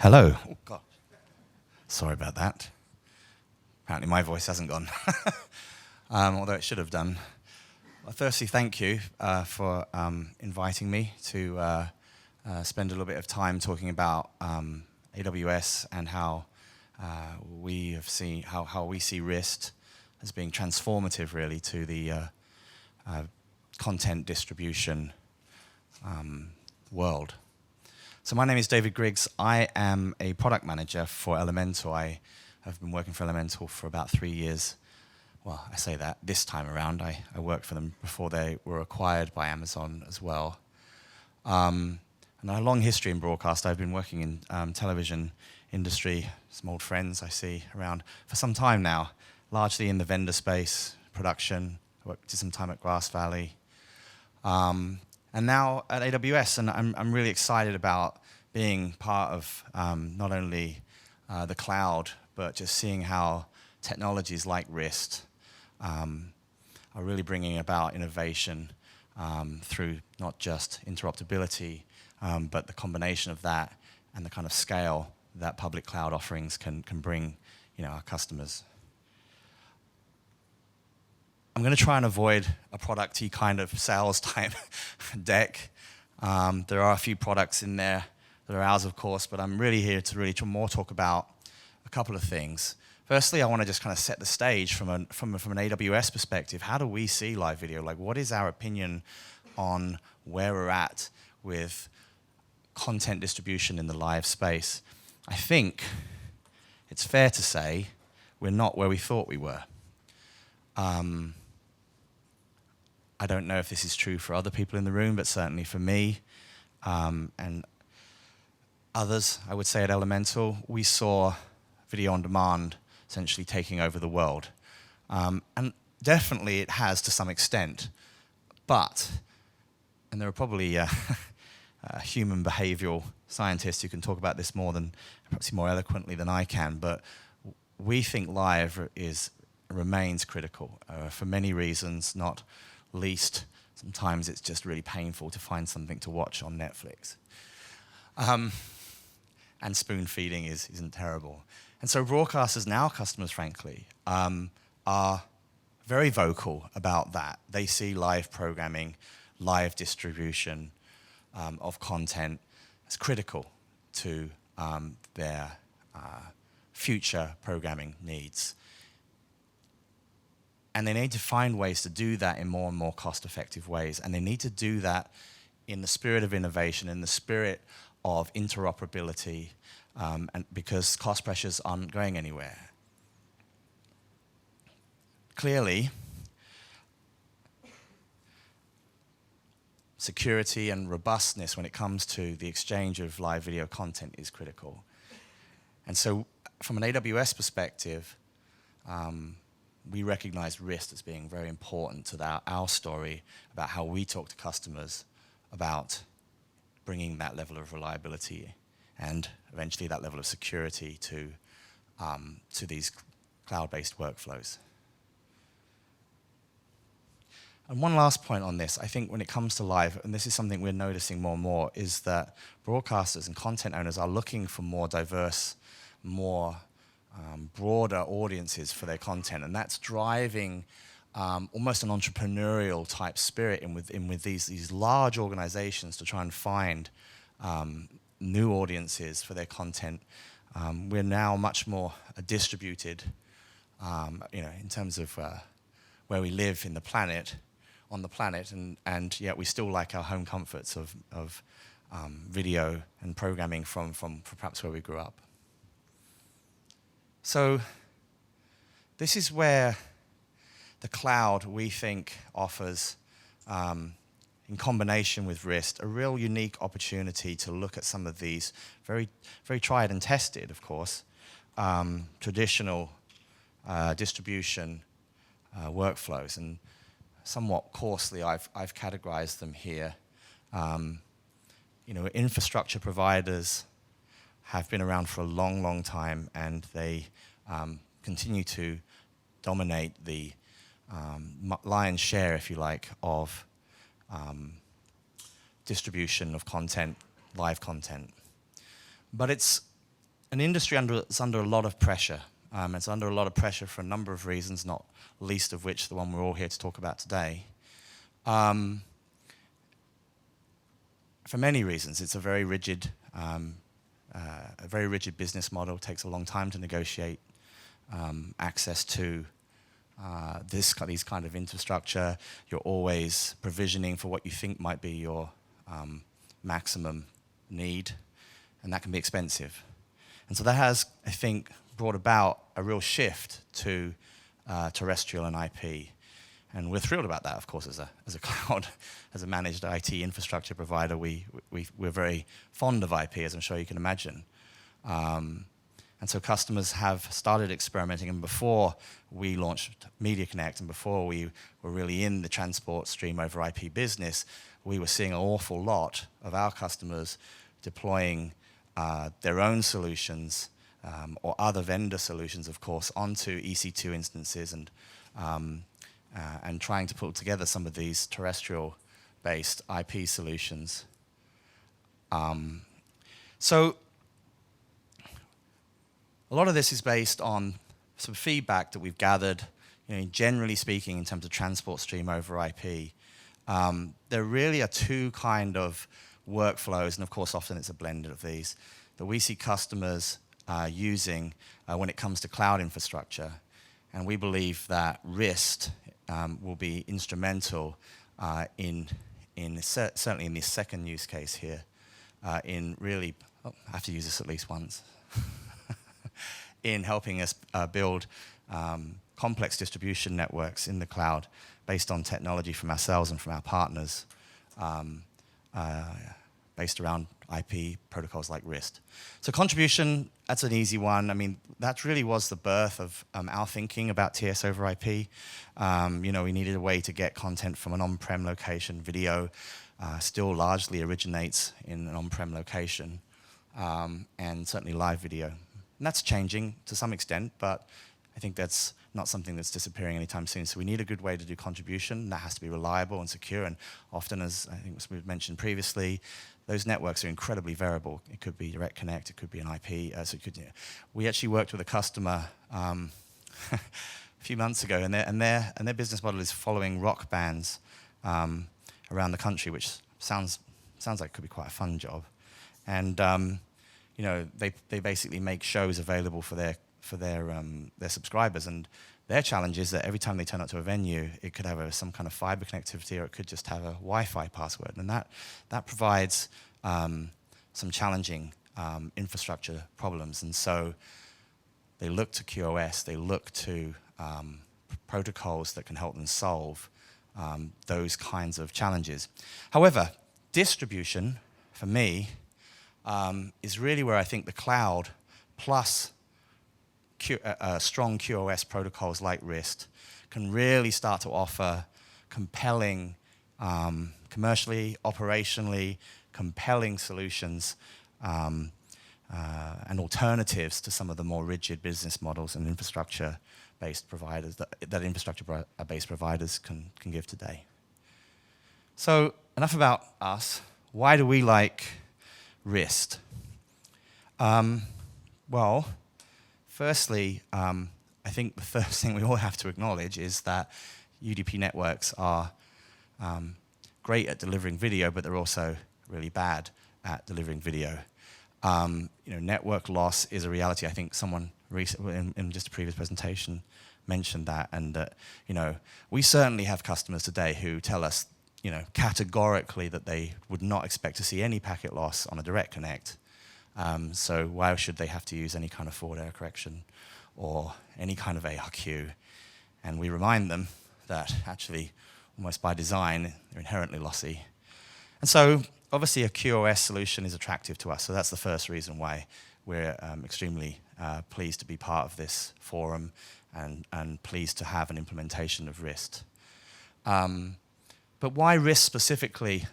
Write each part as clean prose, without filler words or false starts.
Hello. Oh, God. Sorry about that. Apparently my voice hasn't gone, although it should have done. Well, firstly, thank you for inviting me to spend a little bit of time talking about AWS and how we have seen how we see RIST as being transformative, really, to the content distribution world. So my name is David Griggs. I am a product manager for Elemental. I have been working for Elemental for about 3 years. Well, I say that this time around. I worked for them before they were acquired by Amazon as well. And I have a long history in broadcast. I've been working in television industry, some old friends I see around for some time now, largely in the vendor space, production. I did some time at Grass Valley. And now at AWS, and I'm really excited about being part of not only the cloud, but just seeing how technologies like RIST are really bringing about innovation through not just interoperability, but the combination of that and the kind of scale that public cloud offerings can bring, our customers. I'm going to try and avoid a product-y kind of sales type deck. There are a few products in there that are ours, of course, but I'm really here to more talk about a couple of things. Firstly, I want to just kind of set the stage from an AWS perspective. How do we see live video? Like, what is our opinion on where we're at with content distribution in the live space? I think it's fair to say we're not where we thought we were. I don't know if this is true for other people in the room, but certainly for me and others, I would say at Elemental, we saw video on demand essentially taking over the world. And definitely it has to some extent, but, and there are probably human behavioral scientists who can talk about this perhaps more eloquently than I can, but we think live remains critical for many reasons, not least sometimes it's just really painful to find something to watch on Netflix. And spoon feeding isn't terrible. And so broadcasters and our customers, frankly, are very vocal about that. They see live programming, live distribution of content as critical to their future programming needs. And they need to find ways to do that in more and more cost-effective ways. And they need to do that in the spirit of innovation, in the spirit of interoperability, and because cost pressures aren't going anywhere. Clearly, security and robustness when it comes to the exchange of live video content is critical. And so from an AWS perspective, we recognize RIST as being very important to our story about how we talk to customers about bringing that level of reliability and eventually that level of security to these cloud-based workflows. And one last point on this, I think when it comes to live, and this is something we're noticing more and more, is that broadcasters and content owners are looking for more diverse, more broader audiences for their content, and that's driving almost an entrepreneurial type spirit in with these large organizations to try and find new audiences for their content. We're now much more distributed, in terms of where we live on the planet, and yet we still like our home comforts of video and programming from perhaps where we grew up. So this is where the cloud, we think, offers, in combination with RIST, a real unique opportunity to look at some of these very, very tried and tested, of course, traditional distribution workflows. And somewhat coarsely, I've categorized them here. Infrastructure providers have been around for a long, long time, and they continue to dominate the lion's share, if you like, of distribution of content, live content. But it's an industry that's under a lot of pressure. It's under a lot of pressure for a number of reasons, not least of which the one we're all here to talk about today. For many reasons, it's a very rigid business model. It takes a long time to negotiate access to these kind of infrastructure. You're always provisioning for what you think might be your maximum need, and that can be expensive. And so that has, I think, brought about a real shift to terrestrial and IP. And we're thrilled about that, of course, as a cloud, as a managed IT infrastructure provider. We're very fond of IP, as I'm sure you can imagine. And so customers have started experimenting, and before we launched Media Connect and before we were really in the transport stream over IP business, we were seeing an awful lot of our customers deploying their own solutions or other vendor solutions, of course, onto EC2 instances and trying to put together some of these terrestrial-based IP solutions. So a lot of this is based on some feedback that we've gathered, generally speaking, in terms of transport stream over IP. There really are two kind of workflows, and of course often it's a blend of these, that we see customers using when it comes to cloud infrastructure. And we believe that RIST will be instrumental certainly in this second use case here, in really, I have to use this at least once, in helping us build complex distribution networks in the cloud based on technology from ourselves and from our partners, based around IP protocols like RIST. So contribution, that's an easy one. I mean, that really was the birth of our thinking about TS over IP. We needed a way to get content from an on-prem location. Video still largely originates in an on-prem location, and certainly live video. And that's changing to some extent, but I think that's not something that's disappearing anytime soon. So we need a good way to do contribution. That has to be reliable and secure. And often, as I think we've mentioned previously, those networks are incredibly variable. It could be direct connect, it could be an IP. We actually worked with a customer a few months ago, and their business model is following rock bands around the country, which sounds like it could be quite a fun job. And they basically make shows available for their subscribers, and their challenge is that every time they turn up to a venue, it could have some kind of fiber connectivity, or it could just have a Wi-Fi password, and that provides some challenging infrastructure problems. And so they look to QoS, they look to protocols that can help them solve those kinds of challenges. However, distribution, for me, is really where I think the cloud plus strong QoS protocols like RIST can really start to offer compelling, commercially, operationally, compelling solutions and alternatives to some of the more rigid business models and infrastructure-based providers that infrastructure-based providers can give today. So enough about us. Why do we like RIST? Well, firstly, I think the first thing we all have to acknowledge is that UDP networks are great at delivering video, but they're also really bad at delivering video. Network loss is a reality. I think someone recently, in just a previous presentation, mentioned that, and that we certainly have customers today who tell us categorically that they would not expect to see any packet loss on a direct connect. So why should they have to use any kind of forward error correction or any kind of ARQ? And we remind them that actually, almost by design, they're inherently lossy. And so obviously a QoS solution is attractive to us. So that's the first reason why we're extremely pleased to be part of this forum and pleased to have an implementation of RIST. But why RIST specifically?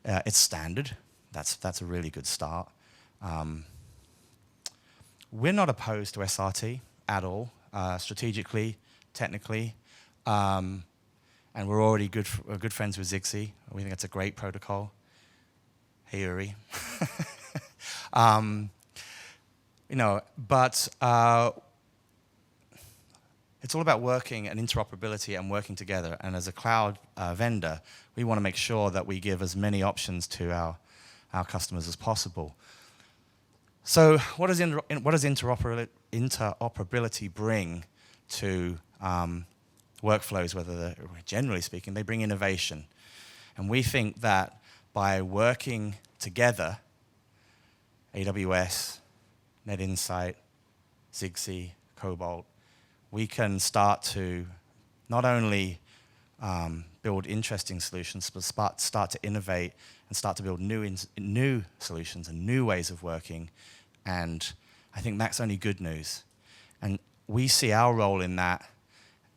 It's standard. That's a really good start. We're not opposed to SRT at all, strategically, technically, and we're already good friends with Zigzee. We think it's a great protocol. Hey, Uri. But it's all about working and interoperability and working together. And as a cloud vendor, we want to make sure that we give as many options to our customers as possible. So what does interoperability bring to workflows, generally speaking, they bring innovation. And we think that by working together, AWS, NetInsight, Ziggsee, Cobalt, we can start to not only build interesting solutions, but start to innovate and start to build new solutions and new ways of working. And I think that's only good news. And we see our role in that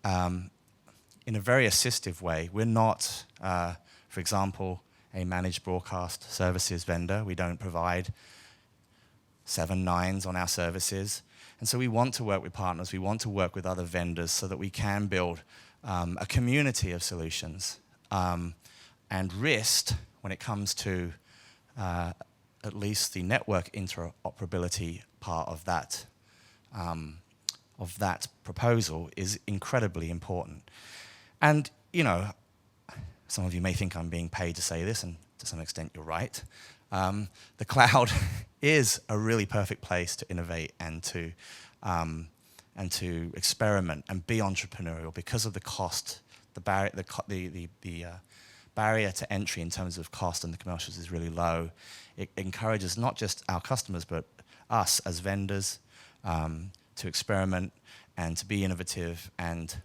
in a very assistive way. We're not, for example, a managed broadcast services vendor. We don't provide 7 nines on our services. And so we want to work with partners. We want to work with other vendors so that we can build a community of solutions. And RIST, when it comes to at least the network interoperability part of that proposal, is incredibly important. And, some of you may think I'm being paid to say this, and to some extent you're right. The cloud is a really perfect place to innovate and to experiment and be entrepreneurial because of the cost. The barrier to entry in terms of cost and the commercials is really low. It encourages not just our customers but us as vendors to experiment and to be innovative and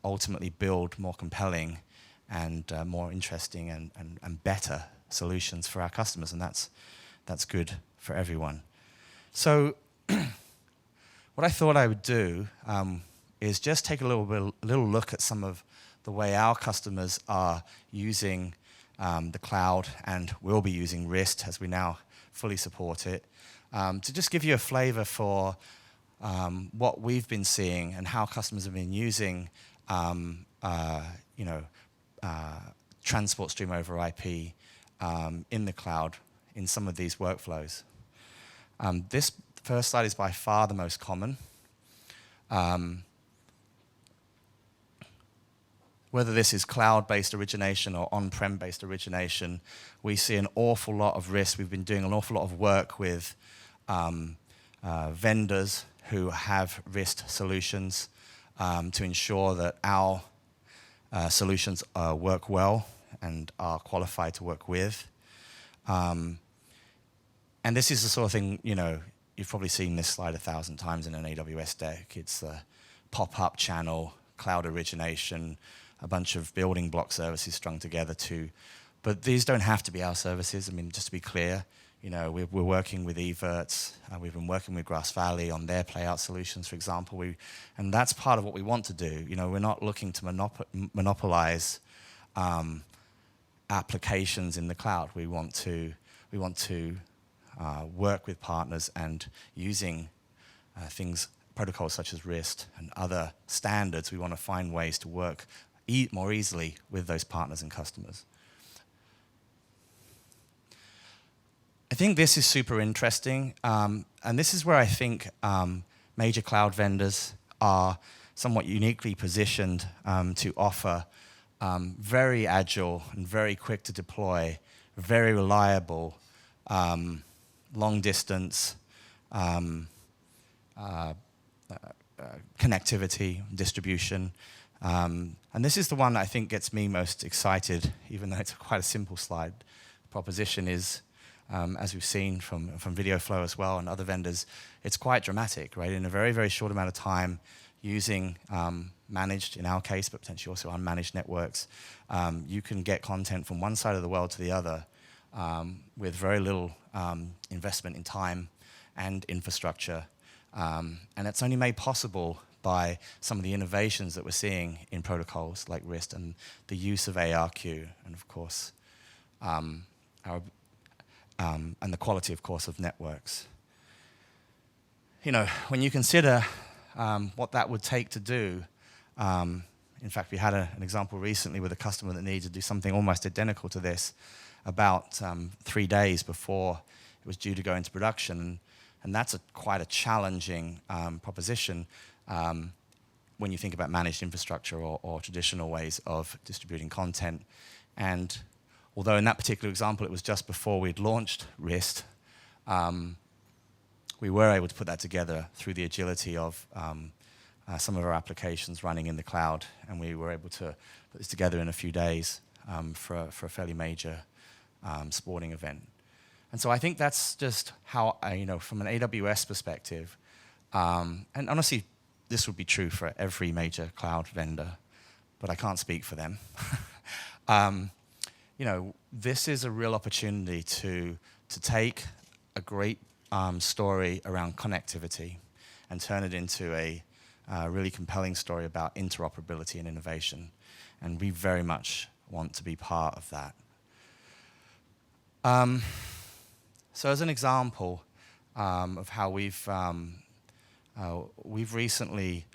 ultimately build more compelling and more interesting and better solutions for our customers, and that's good for everyone. So what I thought I would do is just take a little look at some of the way our customers are using the cloud and will be using RIST as we now fully support it, to just give you a flavor for what we've been seeing and how customers have been using transport stream over IP in the cloud in some of these workflows. This first slide is by far the most common. Whether this is cloud-based origination or on-prem-based origination, we see an awful lot of risk. We've been doing an awful lot of work with vendors who have RIST solutions to ensure that our solutions work well and are qualified to work with. And this is the sort of thing, you've probably seen this slide 1,000 times in an AWS deck. It's the pop-up channel, cloud origination, a bunch of building block services strung together too. But these don't have to be our services. I mean, just to be clear, we're working with Evertz. We've been working with Grass Valley on their playout solutions, for example. And that's part of what we want to do. We're not looking to monopolize applications in the cloud. We want to work with partners and using protocols such as RIST and other standards. We want to find ways to work more easily with those partners and customers. I think this is super interesting, and this is where I think major cloud vendors are somewhat uniquely positioned to offer very agile and very quick to deploy, very reliable, long distance connectivity, distribution. And this is the one that I think gets me most excited, even though it's quite a simple slide. The proposition is, as we've seen from VideoFlow as well and other vendors, it's quite dramatic, right? In a very, very short amount of time, using managed, in our case, but potentially also unmanaged networks, you can get content from one side of the world to the other with very little investment in time and infrastructure. And it's only made possible by some of the innovations that we're seeing in protocols like RIST and the use of ARQ, and of course, and the quality, of course, of networks. When you consider what that would take to do, in fact, we had an example recently with a customer that needed to do something almost identical to this about 3 days before it was due to go into production. And that's quite a challenging proposition when you think about managed infrastructure or traditional ways of distributing content. And although in that particular example it was just before we'd launched RIST, we were able to put that together through the agility of some of our applications running in the cloud, and we were able to put this together in a few days for a fairly major sporting event. And so I think that's just how, from an AWS perspective, and honestly, this would be true for every major cloud vendor, but I can't speak for them. This is a real opportunity to take a great story around connectivity and turn it into a really compelling story about interoperability and innovation. And we very much want to be part of that. So as an example of how we've recently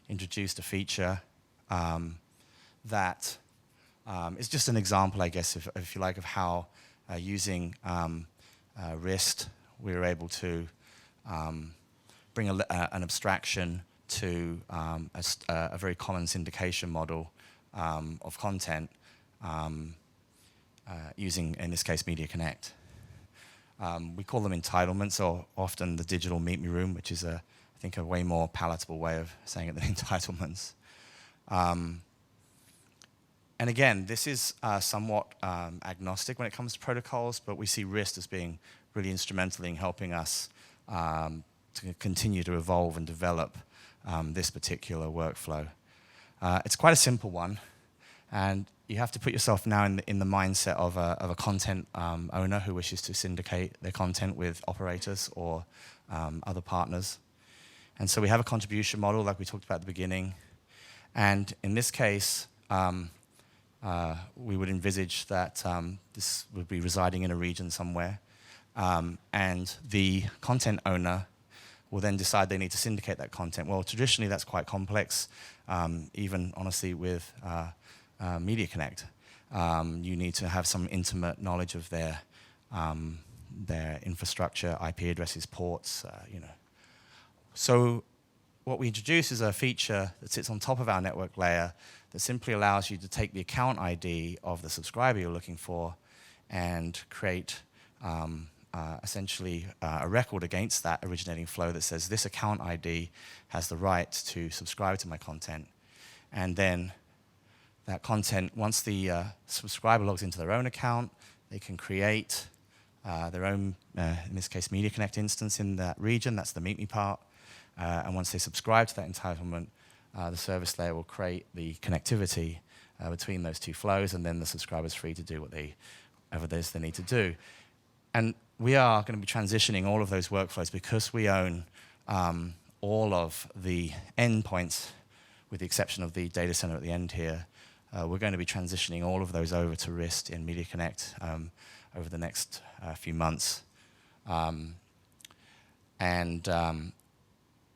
introduced a feature that is just an example, I guess, if you like, of how using RIST, we were able to bring an abstraction to a very common syndication model of content using, in this case, Media Connect. We call them entitlements, or often the digital meet me room, which is, I think, a way more palatable way of saying it than entitlements. And again, this is somewhat agnostic when it comes to protocols, but we see RIST as being really instrumental in helping us to continue to evolve and develop this particular workflow. It's quite a simple one, and you have to put yourself now in the mindset of a content owner who wishes to syndicate their content with operators or other partners. And so we have a contribution model like we talked about at the beginning. And in this case, we would envisage that this would be residing in a region somewhere. And the content owner will then decide they need to syndicate that content. Well, traditionally that's quite complex, even honestly with Media Connect. You need to have some intimate knowledge of their infrastructure, IP addresses, ports, So what we introduce is a feature that sits on top of our network layer that simply allows you to take the account ID of the subscriber you're looking for and create essentially a record against that originating flow that says this account ID has the right to subscribe to my content. And then that content, once the subscriber logs into their own account, they can create their own, in this case, Media Connect instance in that region. That's the meet me part. And once they subscribe to that entitlement, the service layer will create the connectivity between those two flows, and then the subscriber's free to do whatever it is they need to do. And we are going to be transitioning all of those workflows because we own all of the endpoints, with the exception of the data center at the end here. We're going to be transitioning all of those over to RIST in Media Connect over the next few months.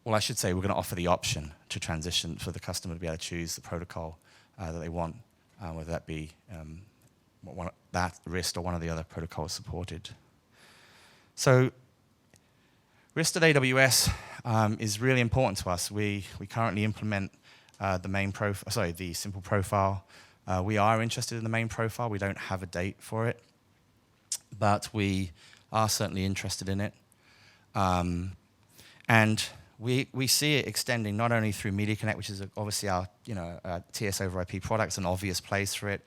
Well, I should say we're going to offer the option to transition for the customer to be able to choose the protocol that they want, whether that be that RIST or one of the other protocols supported. So RIST at AWS is really important to us. We currently implement the simple profile. We are interested in the main profile. We don't have a date for it, but we are certainly interested in it. And we see it extending not only through Media Connect, which is obviously our TS over IP products, an obvious place for it,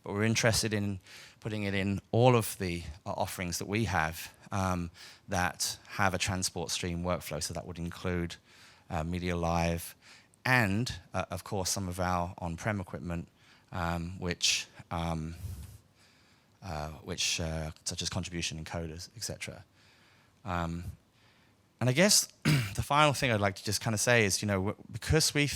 but we're interested in putting it in all of the offerings that we have that have a transport stream workflow. So that would include Media Live and, of course, some of our on-prem equipment, which such as contribution encoders, etc. And I guess the final thing I'd like to just kind of say is, because we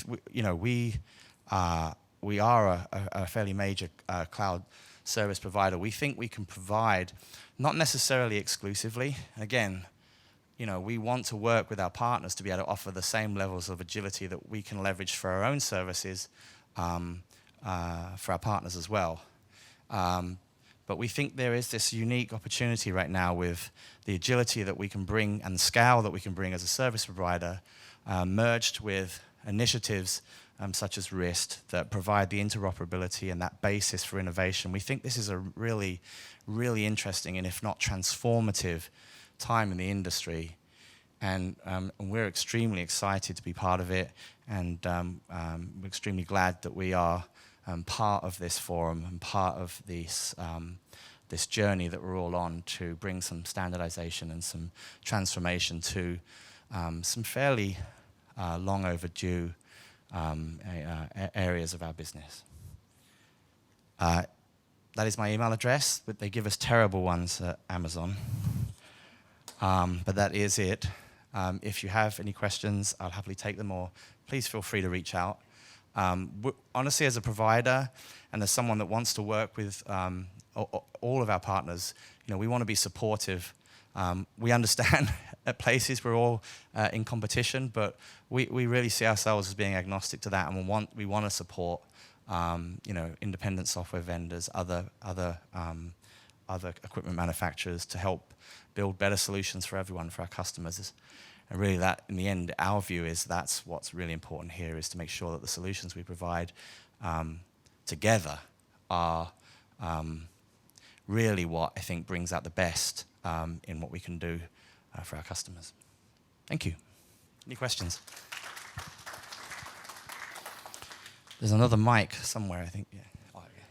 are a fairly major cloud service provider, we think we can provide, not necessarily exclusively. Again, we want to work with our partners to be able to offer the same levels of agility that we can leverage for our own services for our partners as well. But But we think there is this unique opportunity right now with the agility that we can bring and the scale that we can bring as a service provider, merged with initiatives such as RIST that provide the interoperability and that basis for innovation. We think this is a really, really interesting and if not transformative time in the industry. And we're extremely excited to be part of it, and we're extremely glad that we are part of this forum and part of this this journey that we're all on to bring some standardization and some transformation to some fairly long overdue areas of our business. That is my email address, but they give us terrible ones at Amazon. But that is it. If you have any questions, I'll happily take them, or please feel free to reach out. Honestly, as a provider and as someone that wants to work with all of our partners, we want to be supportive. We understand at places we're all in competition, but we really see ourselves as being agnostic to that, and we want to support independent software vendors, other equipment manufacturers to help build better solutions for everyone, for our customers. And really that, in the end, our view is that's what's really important here, is to make sure that the solutions we provide together are really what I think brings out the best in what we can do for our customers. Thank you. Any questions? There's another mic somewhere, I think. Yeah. Oh, yeah.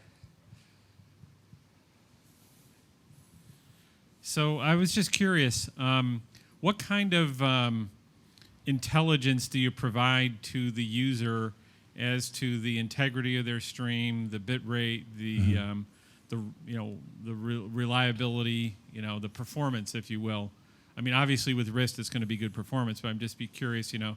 So I was just curious, what kind of intelligence do you provide to the user as to the integrity of their stream, the bit rate, the reliability, the performance, if you will? I mean, obviously with RIST it's going to be good performance, but I'm just be curious, can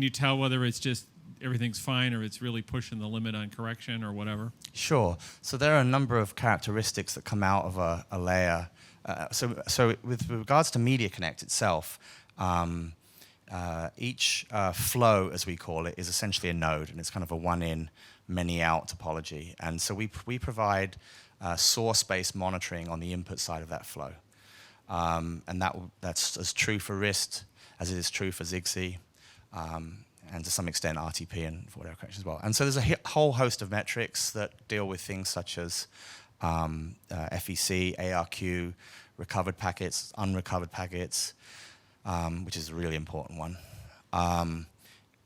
you tell whether it's just everything's fine or it's really pushing the limit on correction or whatever? Sure. So there are a number of characteristics that come out of a layer. So with regards to Media Connect itself, each flow, as we call it, is essentially a node, and it's kind of a one-in, many-out topology. And so we provide source-based monitoring on the input side of that flow. And that's as true for RIST as it is true for ZigZag, and to some extent RTP and for whatever correction as well. And so there's a whole host of metrics that deal with things such as FEC, ARQ, recovered packets, unrecovered packets, which is a really important one,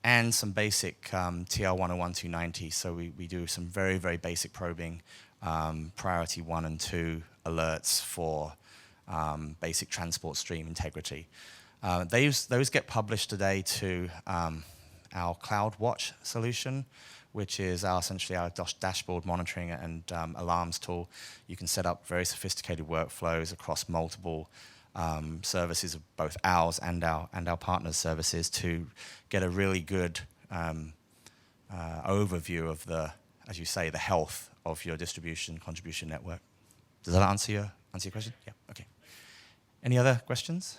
and some basic TL101290. So we do some very, very basic probing, priority 1 and 2 alerts for basic transport stream integrity. Those get published today to our CloudWatch solution, which is essentially our dashboard monitoring and alarms tool. You can set up very sophisticated workflows across multiple services of both ours and our partners' services to get a really good overview of as you say, the health of your distribution contribution network. Does that answer your question? Yeah. Okay. Any other questions?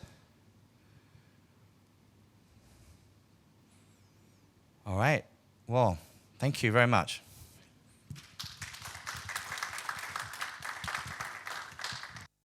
All right. Well, thank you very much.